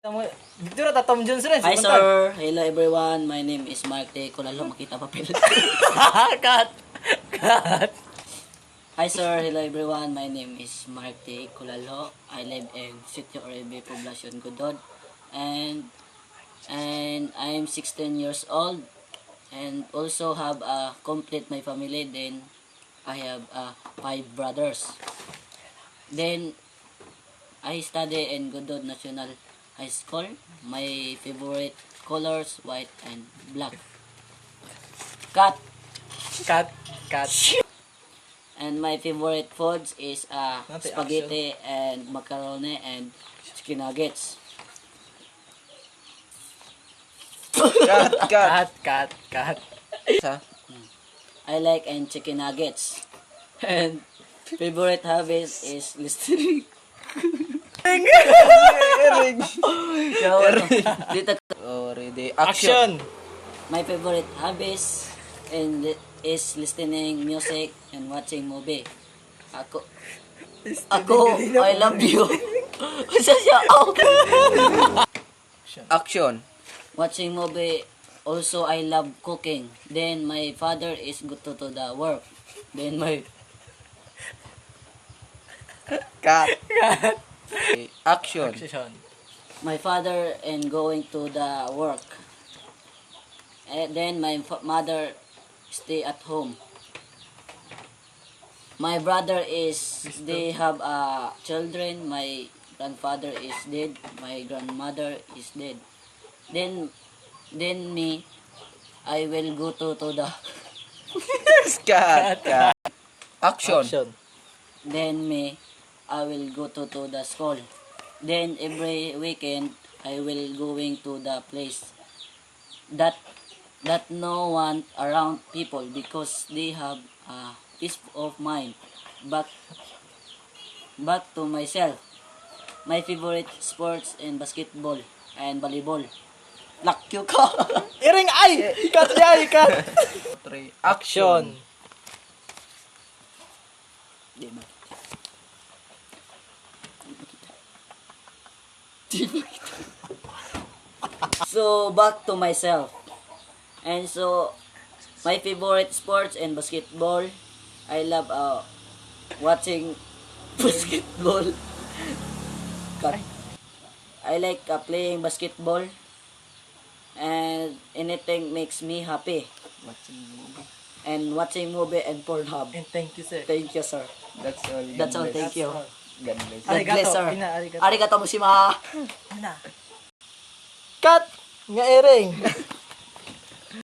Dito na Tom Johnson. Hi sir, hello everyone. My name is Mark T. Kulalo, makita papel. Cut. Cut. Hi sir, hello everyone. My name is Mark T. Kulalo. I live in Sitio Orebe, Poblacion, Godod. And I'm 16 years old and also have complete my family. Then I have 5 brothers. Then I study in Godod National High School. My favorite colors white and black. Cut. Cut. Cut. And my favorite foods is Nante, spaghetti and macaroni and chicken nuggets. Cut, cut. Cut. Cut. Cut. I like and chicken nuggets. And favorite hobbies is listening. Ering. Dito, Oh, ready. Action. my favorite hobbies is listening music and watching movie. Ako, I love you. Isa siya, oh. Action. Watching movie, also I love cooking. Then my father is go to the work. Then my Cut. Action. Action. my father and going to the work. And then my mother stay at home. My brother is they have children. My grandfather is dead. My grandmother is dead. Then me, I will go to the Cut. Cut. Action. Action. then me, I will go to the school. Then every weekend I will going to the place that no one around people because they have peace of mind. Back to myself. My favorite sports and basketball and volleyball. Lakyo ka. Iring ay! Cut ay! Cut! 3. Action. Di ba? So back to myself. And so my favorite sports and basketball. I love watching basketball. I like playing basketball and anything makes me happy. And watching movie and Pornhub. And thank you, sir. Thank you, sir. That's all. That's all. Thank you. God bless. God bless, sir. Ina, arigato. Arigato mo si ma. Cut! Nga Iring.